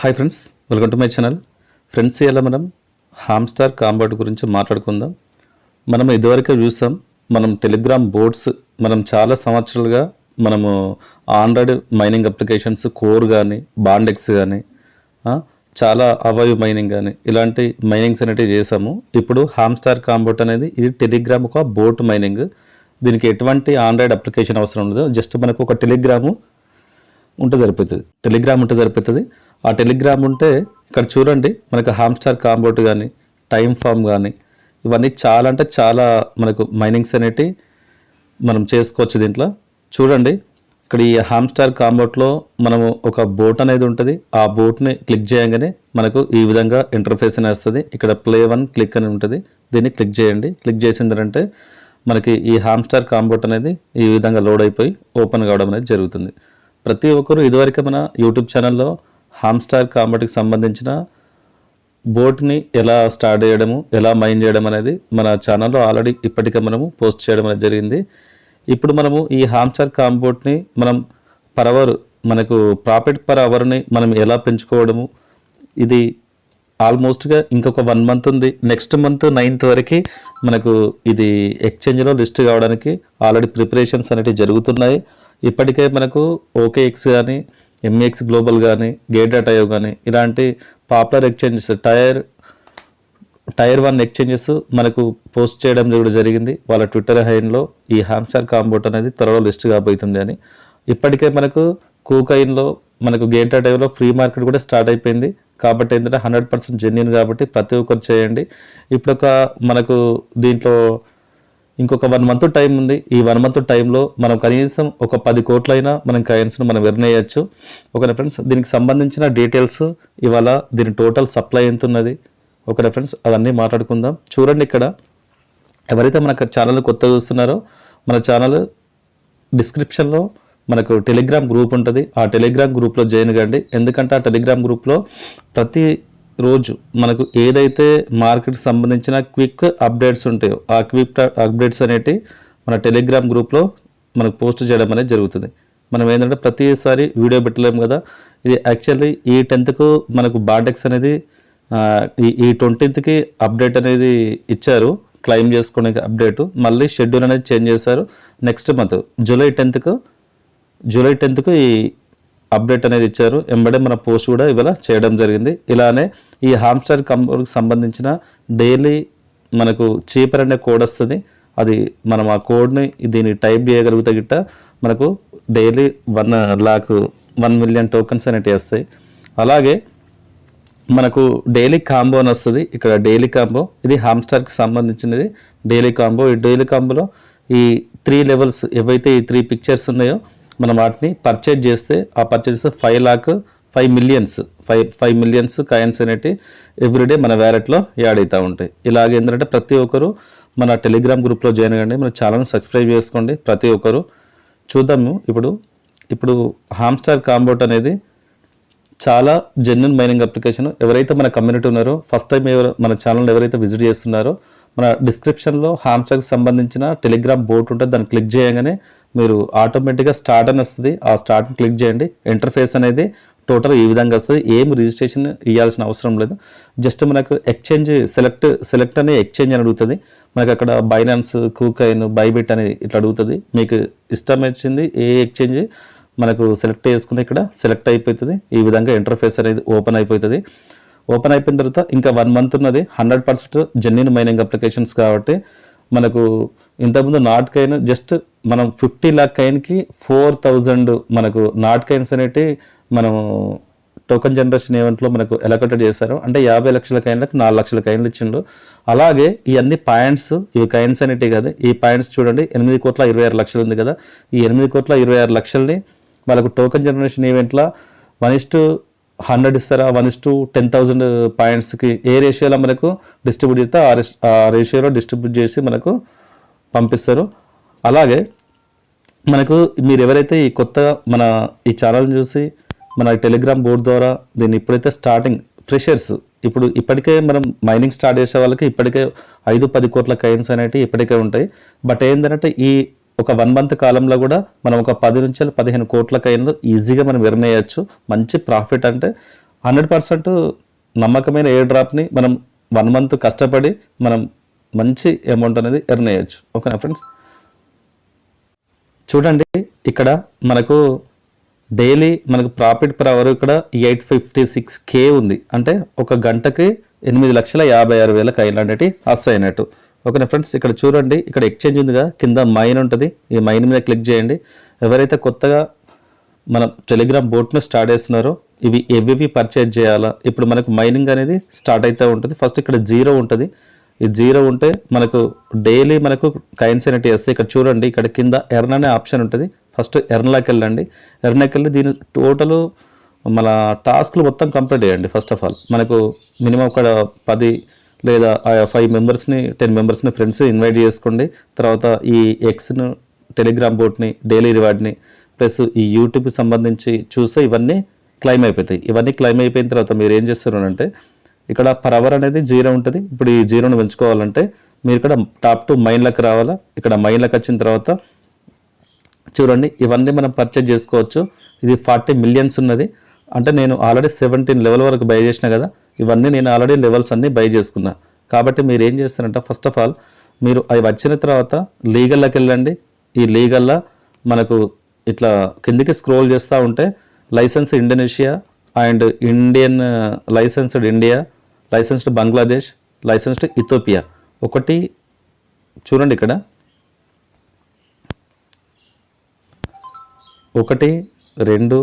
Hi friends, welcome to my channel. Friends, ఇలా మనం హామ్స్టార్ కాంబోట్ గురించి మాట్లాడుకుందాం. మనం ఇదివరకే చూసాం, మనం టెలిగ్రామ్ బోట్స్ మనం చాలా సంవత్సరాలుగా మనము ఆండ్రాయిడ్ మైనింగ్ అప్లికేషన్స్ కోర్ కానీ బాండెక్స్ కానీ చాలా అవైవ్ మైనింగ్ కానీ ఇలాంటి మైనింగ్స్ అనేవి చేసాము. ఇప్పుడు హామ్స్టార్ కాంబోట్ అనేది ఇది టెలిగ్రామ్ ఒక బోట్ మైనింగ్. దీనికి ఎటువంటి ఆండ్రాయిడ్ అప్లికేషన్ అవసరం లేదు. జస్ట్ మనకు ఒక టెలిగ్రామ్ ఉంటే సరిపోతుంది. ఆ టెలిగ్రామ్ ఉంటే ఇక్కడ చూడండి, మనకు హామ్స్టార్ కాంబోట్ కానీ టైమ్ ఫామ్ కానీ ఇవన్నీ చాలా అంటే చాలా మనకు మైనింగ్స్ అనేటివి మనం చేసుకోవచ్చు. దీంట్లో చూడండి, ఇక్కడ ఈ హామ్స్టార్ కాంబోట్లో మనము ఒక బోట్ అనేది ఉంటుంది. ఆ బోట్ని క్లిక్ చేయగానే మనకు ఈ విధంగా ఇంటర్ఫేస్ అని వస్తుంది. ఇక్కడ ప్లే 1 క్లిక్ అని ఉంటుంది. దీన్ని క్లిక్ చేయండి. క్లిక్ చేసిందంటే మనకి ఈ హామ్స్టార్ కాంబోట్ అనేది ఈ విధంగా లోడ్ అయిపోయి ఓపెన్ కావడం అనేది జరుగుతుంది. ప్రతి ఒక్కరు ఇదివరకు మన యూట్యూబ్ ఛానల్లో హామ్స్టార్ కాంబోట్కి సంబంధించిన బోట్ని ఎలా స్టార్ట్ చేయడము, ఎలా మైన్ చేయడం అనేది మన ఛానల్లో ఆల్రెడీ ఇప్పటికే మనము పోస్ట్ చేయడం అనేది జరిగింది. ఇప్పుడు మనము ఈ హామ్స్టార్ కాంబోట్ని మనం పర్ అవర్ మనకు ప్రాఫిట్ పర్ అవర్ని మనం ఎలా పెంచుకోవడము, ఇది ఆల్మోస్ట్గా ఇంకొక 1 మంత్ ఉంది. నెక్స్ట్ మంత్ 9th వరకు మనకు ఇది ఎక్స్చేంజ్లో లిస్ట్ కావడానికి ఆల్రెడీ ప్రిపరేషన్స్ అనేవి జరుగుతున్నాయి. ఇప్పటికే మనకు ఓకేఎక్స్ కానీ ఎంఏఎక్స్ గ్లోబల్ కానీ గేట్.io కానీ ఇలాంటి పాపులర్ ఎక్స్చేంజెస్ టైర్ 1 ఎక్స్చేంజెస్ మనకు పోస్ట్ చేయడం కూడా జరిగింది. వాళ్ళ ట్విట్టర్ హ్యాండ్లో ఈ హామ్స్టార్ కాంబోట్ అనేది త్వరలో లిస్ట్ కాబోతుంది అని. ఇప్పటికే మనకు కూకాయిన్లో మనకు గేట్.ioలో ఫ్రీ మార్కెట్ కూడా స్టార్ట్ అయిపోయింది. కాబట్టి ఏంటంటే 100% జెన్యూన్ కాబట్టి ప్రతి ఒక్కరు చేయండి. ఇప్పుడు మనకు దీంట్లో ఇంకొక 1 మంత్ టైం ఉంది. ఈ 1 మంత్ టైంలో మనం కనీసం ఒక 10 కోట్లైనా మనం కాయిన్స్ను మనం ఎర్న్ చేయొచ్చు. ఓకే ఫ్రెండ్స్, దీనికి సంబంధించిన డీటెయిల్స్ ఇవాళ దీని టోటల్ సప్లై ఎంత ఉన్నది, ఓకే ఫ్రెండ్స్, అవన్నీ మాట్లాడుకుందాం. చూడండి, ఇక్కడ ఎవరైతే మన ఛానల్ కొత్తగా చూస్తున్నారో మన ఛానల్ డిస్క్రిప్షన్లో మనకు టెలిగ్రామ్ గ్రూప్ ఉంటుంది. ఆ టెలిగ్రామ్ గ్రూప్లో జాయిన్ కండి. ఎందుకంటే ఆ టెలిగ్రామ్ గ్రూప్లో ప్రతి రోజు మనకు ఏదైతే మార్కెట్కి సంబంధించిన క్విక్ అప్డేట్స్ ఉంటాయో ఆ క్విక్ అప్డేట్స్ అనేటివి మన టెలిగ్రామ్ గ్రూప్లో మనకు పోస్ట్ చేయడం అనేది జరుగుతుంది. మనం ఏంటంటే ప్రతిసారి వీడియో పెట్టలేము కదా. ఇది యాక్చువల్లీ ఈ 10th మనకు బాండెక్స్ అనేది ఈ 20th అప్డేట్ అనేది ఇచ్చారు, క్లెయిమ్ చేసుకోవడానికి అప్డేట్. మళ్ళీ షెడ్యూల్ అనేది చేంజ్ చేశారు. నెక్స్ట్ మంత్ జూలై 10th ఈ అప్డేట్ అనేది ఇచ్చారు. ఎంబడే మన పోస్ట్ కూడా ఇవాళ చేయడం జరిగింది. ఇలానే ఈ హామ్స్టార్ కాంబోట్కి సంబంధించిన డైలీ మనకు చీపర్ అనే కోడ్ వస్తుంది. అది మనం ఆ కోడ్ని దీన్ని టైప్ చేయగలిగితే గిట్ట మనకు డైలీ 1 మిలియన్ టోకన్స్ అనేవి వస్తాయి. అలాగే మనకు డైలీ కాంబో అని వస్తుంది. ఇక్కడ డైలీ కాంబో ఇది హామ్స్టార్కి సంబంధించినది డైలీ కాంబో. ఈ డైలీ కాంబోలో ఈ 3 లెవెల్స్ ఏవైతే ఈ 3 పిక్చర్స్ ఉన్నాయో మనం వాటిని పర్చేజ్ చేస్తే ఆ పర్చేజ్ 5 మిలియన్స్ కాయిన్స్ అనేవి ఎవ్రీడే మన వ్యాలెట్లో యాడ్ అవుతూ ఉంటాయి. ఇలాగే ఏంటంటే ప్రతి ఒక్కరు మన టెలిగ్రామ్ గ్రూప్లో జాయిన్ అవ్వండి. మన ఛానల్ని సబ్స్క్రైబ్ చేసుకోండి. ప్రతి ఒక్కరు చూద్దాము. ఇప్పుడు హామ్స్టార్ కాంబోట్ అనేది చాలా జెన్యూన్ మైనింగ్ అప్లికేషన్. ఎవరైతే మన కమ్యూనిటీ ఉన్నారో ఫస్ట్ టైం మన ఛానల్ ఎవరైతే విజిట్ చేస్తున్నారో మన డిస్క్రిప్షన్లో హామ్స్టార్కి సంబంధించిన టెలిగ్రామ్ బోట్ ఉంటుంది. దాన్ని క్లిక్ చేయగానే మీరు ఆటోమేటిక్గా స్టార్ట్ అని వస్తుంది. ఆ స్టార్ట్ని క్లిక్ చేయండి. ఇంటర్ఫేస్ అనేది టోటల్ ఈ విధంగా వస్తుంది. ఏం రిజిస్ట్రేషన్ ఇవ్వాల్సిన అవసరం లేదు. జస్ట్ మనకు ఎక్స్చేంజ్ సెలెక్ట్ అనే ఎక్స్చేంజ్ అని అడుగుతుంది. మనకు అక్కడ బైనాన్స్, కూకాయిన్, బైబిట్ అనేది ఇట్లా అడుగుతుంది. మీకు ఇష్టం వచ్చింది ఏ ఎక్స్చేంజ్ మనకు సెలెక్ట్ చేసుకుని ఇక్కడ సెలెక్ట్ అయిపోతుంది. ఈ విధంగా ఇంటర్ఫేస్ అనేది ఓపెన్ అయిపోతుంది. ఓపెన్ అయిపోయిన తర్వాత ఇంకా 1 మంత్ ఉన్నది. 100% జెన్యూన్ మైనింగ్ అప్లికేషన్స్ కాబట్టి మనకు ఇంతకుముందు నాట్ కాయిన్ జస్ట్ మనం 50 lakh కాయిన్కి 4000 మనకు నాట్ కాయిన్స్ అనేవి మనం టోకెన్ జనరేషన్ ఈవెంట్లో మనకు ఎలకటెడ్ చేశారు. అంటే 50 లక్షల కాయిన్లకు 4 లక్షల కాయిన్లు ఇచ్చిండు. అలాగే ఈ అన్ని పాయింట్స్, ఇవి కాయిన్స్ అనేవి కదా, ఈ పాయింట్స్ చూడండి 8,26,00,000 ఉంది కదా. ఈ 8,26,00,000ని వాళ్ళకు టోకెన్ జనరేషన్ ఈవెంట్లో 1:100 ఇస్తారా, 1:10,000 పాయింట్స్కి ఏ రేషియోలో మనకు డిస్ట్రిబ్యూట్ చేస్తే ఆ రేషియోలో డిస్ట్రిబ్యూట్ చేసి మనకు పంపిస్తారు. అలాగే మనకు మీరు ఎవరైతే ఈ కొత్తగా మన ఈ ఛానల్ని చూసి మన టెలిగ్రామ్ బోర్డు ద్వారా దీన్ని ఇప్పుడైతే స్టార్టింగ్ ఫ్రెషర్స్ ఇప్పటికే మనం మైనింగ్ స్టార్ట్ చేసే వాళ్ళకి ఇప్పటికే 5-10 కోట్ల కాయిన్స్ అనేవి ఇప్పటికే ఉంటాయి. బట్ ఏంటంటే ఈ ఒక 1 మంత్ కాలంలో కూడా మనం ఒక 10 నుంచి 15 కోట్ల కాయిన్లు ఈజీగా మనం ఎర్న్ చేయొచ్చు. మంచి ప్రాఫిట్ అంటే 100% నమ్మకమైన ఎయిర్ డ్రాప్ని మనం 1 మంత్ కష్టపడి మనం మంచి అమౌంట్ అనేది ఎర్న్ చేయొచ్చు. ఓకేనా ఫ్రెండ్స్, చూడండి ఇక్కడ మనకు డైలీ మనకు ప్రాఫిట్ పర్ అవర్ ఇక్కడ 856K ఉంది. అంటే ఒక గంటకి 8,56,000 కాయిన్లు అనేవి వస్తాయినట్టు. ఓకేనా ఫ్రెండ్స్, ఇక్కడ చూడండి ఇక్కడ ఎక్స్చేంజ్ ఉందిగా, కింద మైన్ ఉంటుంది. ఈ మైన్ మీద క్లిక్ చేయండి. ఎవరైతే కొత్తగా మన టెలిగ్రామ్ బోట్ను స్టార్ట్ చేస్తున్నారో ఇవి ఏవి పర్చేజ్ చేయాలా, ఇప్పుడు మనకు మైనింగ్ అనేది స్టార్ట్ అవుతూ ఉంటుంది. ఫస్ట్ ఇక్కడ 0 ఉంటుంది. ఈ 0 ఉంటే మనకు డైలీ మనకు కాయిన్స్ అనేవి వస్తాయి. ఇక్కడ చూడండి ఇక్కడ కింద ఎర్న్ అనే ఆప్షన్ ఉంటుంది. ఫస్ట్ ఎర్న్లోకి వెళ్ళండి. ఎర్న్లోకి వెళ్ళి దీని టోటల్ మన టాస్క్లు మొత్తం కంప్లీట్ చేయండి. ఫస్ట్ ఆఫ్ ఆల్ మనకు మినిమం ఒక 10 లేదా 5 మెంబర్స్ని 10 మెంబర్స్ని ఫ్రెండ్స్ ఇన్వైట్ చేసుకోండి. తర్వాత ఈ ఎక్స్ను టెలిగ్రామ్ బోట్ని డైలీ రివార్డ్ని ప్లస్ ఈ యూట్యూబ్కి సంబంధించి చూస్తే ఇవన్నీ క్లైమ్ అయిపోతాయి. ఇవన్నీ క్లైమ్ అయిపోయిన తర్వాత మీరు ఏం చేస్తారు అంటే ఇక్కడ పర్ అవర్ అనేది 0 ఉంటుంది. ఇప్పుడు ఈ 0ను పెంచుకోవాలంటే మీరు ఇక్కడ టాప్ టు మైన్లకు రావాలా. ఇక్కడ మైన్లకు వచ్చిన తర్వాత చూడండి ఇవన్నీ మనం పర్చేజ్ చేసుకోవచ్చు. ఇది 40 మిలియన్స్ ఉన్నది. అంటే నేను ఆల్రెడీ 17 లెవెల్ వరకు బై చేసిన కదా, ఇవన్నీ నేను ఆల్రెడీ లెవెల్స్ అన్నీ బై చేసుకున్నా. కాబట్టి మీరు ఏం చేస్తారంటే ఫస్ట్ ఆఫ్ ఆల్ మీరు అవి వచ్చిన తర్వాత లీగల్లోకి వెళ్ళండి. ఈ లీగల్లో మనకు ఇట్లా కిందికి స్క్రోల్ చేస్తూ ఉంటే licence Indonesia and Indian licensed India, licensed Bangladesh, licensed Ethiopia ఒకటి చూడండి ఇక్కడ 1, 2,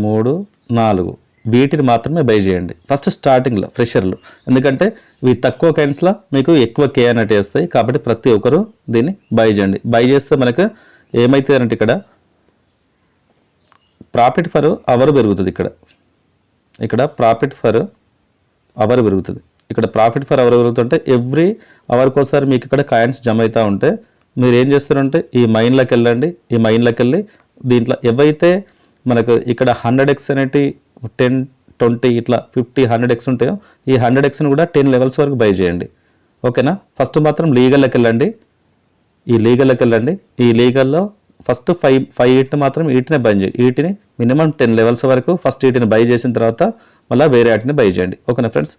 3, 4 వీటిని మాత్రమే బై చేయండి ఫస్ట్ స్టార్టింగ్లో ఫ్రెషర్లు. ఎందుకంటే ఇవి తక్కువ కాయిన్స్లో మీకు ఎక్కువ కే అన్నట్టు వేస్తాయి. కాబట్టి ప్రతి ఒక్కరు దీన్ని బై చేయండి. బై చేస్తే మనకు ఏమైతుంది అంటే ఇక్కడ ప్రాఫిట్ ఫర్ అవర్ పెరుగుతుంది. ఇక్కడ ప్రాఫిట్ ఫర్ అవర్ పెరుగుతుంది. ఇక్కడ ప్రాఫిట్ ఫర్ అవర్ పెరుగుతుంటే ఎవ్రీ అవర్కి ఒకసారి మీకు ఇక్కడ కాయిన్స్ జమ అవుతూ ఉంటే మీరు ఏం చేస్తారంటే ఈ మైన్లోకి వెళ్ళండి. ఈ మైన్లోకి వెళ్ళి దీంట్లో ఏవైతే మనకు ఇక్కడ 100x అనేటి 10, 20 ఇట్లా 50, 100x ఉంటాయో ఈ 100xని కూడా 10 లెవెల్స్ వరకు బై చేయండి. ఓకేనా, ఫస్ట్ మాత్రం లీగల్లోకి వెళ్ళండి. ఈ లీగల్లోకి వెళ్ళండి. ఈ లీగల్లో ఫస్ట్ 5 వీటిని మాత్రం వీటినే బై చేయండి. వీటిని మినిమం 10 లెవెల్స్ వరకు ఫస్ట్ వీటిని బై చేసిన తర్వాత మళ్ళీ వేరే వాటిని బై చేయండి. ఓకేనా ఫ్రెండ్స్,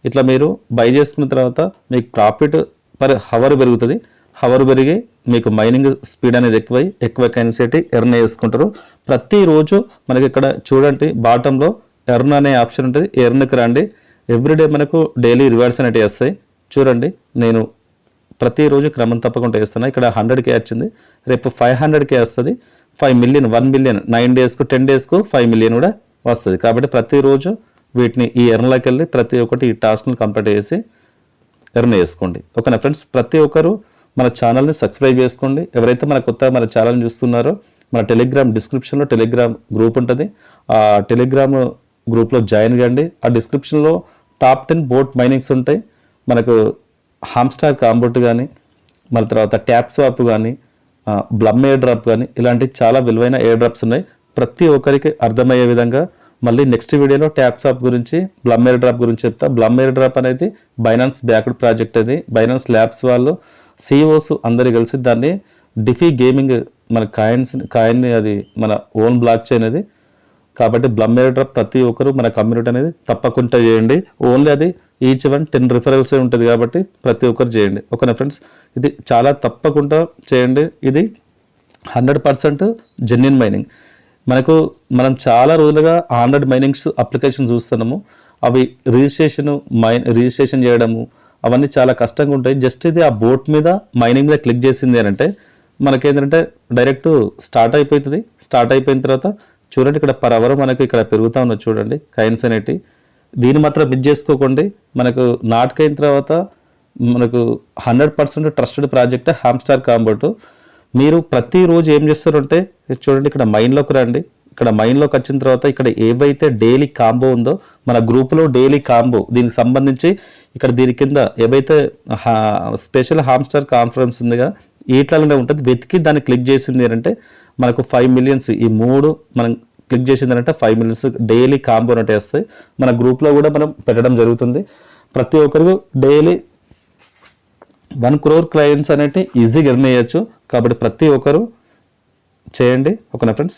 ఇట్లా మీరు బై చేసుకున్న తర్వాత మీకు ప్రాఫిట్ పర్ హవర్ పెరుగుతుంది. హవర్ పెరిగి మీకు మైనింగ్ స్పీడ్ అనేది ఎక్కువ కాయిన్స్ ఎర్న్ చేసుకుంటారు. ప్రతిరోజు మనకి ఇక్కడ చూడండి బాటంలో ఎర్న్ అనే ఆప్షన్ ఉంటుంది. ఎర్న్కి రండి. ఎవ్రీడే మనకు డైలీ రివార్డ్స్ అనేవి వస్తాయి. చూడండి నేను ప్రతిరోజు క్రమం తప్పకుండా వేస్తున్నా. ఇక్కడ 100K వచ్చింది, రేపు 500K వస్తుంది. 5 మిలియన్ 1 మిలియన్ 9 డేస్కు 10 డేస్కు 5 మిలియన్ కూడా వస్తుంది. కాబట్టి ప్రతిరోజు వీటిని ఈ ఎర్న్లోకి వెళ్ళి ప్రతి ఒక్కటి ఈ టాస్క్ను కంప్లీట్ చేసి ఎర్న్ చేసుకోండి. ఓకేనా ఫ్రెండ్స్, ప్రతి ఒక్కరు మన ఛానల్ని సబ్స్క్రైబ్ చేసుకోండి. ఎవరైతే మన ఛానల్ని చూస్తున్నారో మన టెలిగ్రామ్ డిస్క్రిప్షన్లో టెలిగ్రామ్ గ్రూప్ ఉంటుంది. ఆ టెలిగ్రామ్ గ్రూప్లో జాయిన్ కండి. ఆ డిస్క్రిప్షన్లో టాప్ 10 బోట్ మైనింగ్స్ ఉంటాయి. మనకు హామ్స్టార్ కాంబోట్ కానీ మన తర్వాత ట్యాప్ స్వాప్ కానీ బ్లమ్ ఎయిర్ డ్రాప్ కానీ ఇలాంటి చాలా విలువైన ఎయిర్ డ్రాప్స్ ఉన్నాయి. ప్రతి ఒక్కరికి అర్థమయ్యే విధంగా మళ్ళీ నెక్స్ట్ వీడియోలో ట్యాప్ స్వాప్ గురించి బ్లమ్ ఎయిర్ డ్రాప్ గురించి చెప్తా. బ్లమ్ ఎయిర్ డ్రాప్ అనేది బైనాన్స్ బ్యాక్డ్ ప్రాజెక్ట్. అది బైనాన్స్ ల్యాబ్స్ వాళ్ళు సిఇఓస్ అందరు కలిసి దాన్ని డిఫీ గేమింగ్ మన కాయిన్ని అది మన ఓన్ బ్లాక్ చైన్ అది. కాబట్టి బ్లమ్ ఎయిర్ డ్రాప్ ప్రతి ఒక్కరు మన కమ్యూనిటీ అనేది తప్పకుండా చేయండి. ఓన్లీ అది ఈచ్ 10 రిఫరల్స్ ఉంటుంది కాబట్టి ప్రతి ఒక్కరు చేయండి. ఓకేనా ఫ్రెండ్స్, ఇది చాలా తప్పకుండా చేయండి. ఇది 100% జెన్యున్ మైనింగ్. మనం చాలా రోజులుగా 100 మైనింగ్స్ అప్లికేషన్ చూస్తున్నాము. అవి రిజిస్ట్రేషన్ చేయడము అవన్నీ చాలా కష్టంగా ఉంటాయి. జస్ట్ ఇది ఆ బోట్ మీద మైనింగ్ మీద క్లిక్ చేసింది అని అంటే మనకేంటంటే డైరెక్ట్ స్టార్ట్ అయిపోతుంది. స్టార్ట్ అయిపోయిన తర్వాత చూడండి ఇక్కడ పర్ అవర్ మనకు ఇక్కడ పెరుగుతూ ఉన్నది. చూడండి కాయిన్స్ అనేటి. దీన్ని మాత్రం మిస్ చేసుకోకండి. మనకు నాటుకైన తర్వాత మనకు 100% ట్రస్టెడ్ ప్రాజెక్ట్ హామ్స్టార్ కాంబోట్. మీరు ప్రతిరోజు ఏం చేస్తారంటే చూడండి ఇక్కడ మైన్లోకి రండి. ఇక్కడ మైన్లోకి వచ్చిన తర్వాత ఇక్కడ ఏవైతే డైలీ కాంబో ఉందో మన గ్రూప్లో డైలీ కాంబో దీనికి సంబంధించి ఇక్కడ దీని కింద ఏవైతే స్పెషల్ హామ్స్టార్ కాన్ఫరెన్స్ ఉందిగా వీటిలోనే ఉంటుంది. వెతికి దాన్ని క్లిక్ చేసింది అంటే మనకు 5 మిలియన్స్ ఈ 3 మనం క్లిక్ చేసిందంటే 5 మిలియన్స్ డైలీ కాంబో అన్నట్టు వేస్తాయి. మన గ్రూప్లో కూడా మనం పెట్టడం జరుగుతుంది. ప్రతి ఒక్కరికి డైలీ 1 crore క్లయింట్స్ అనేవి ఈజీగా ఎర్న్ చేయొచ్చు. కాబట్టి ప్రతి ఒక్కరు చేయండి. ఓకేనా ఫ్రెండ్స్.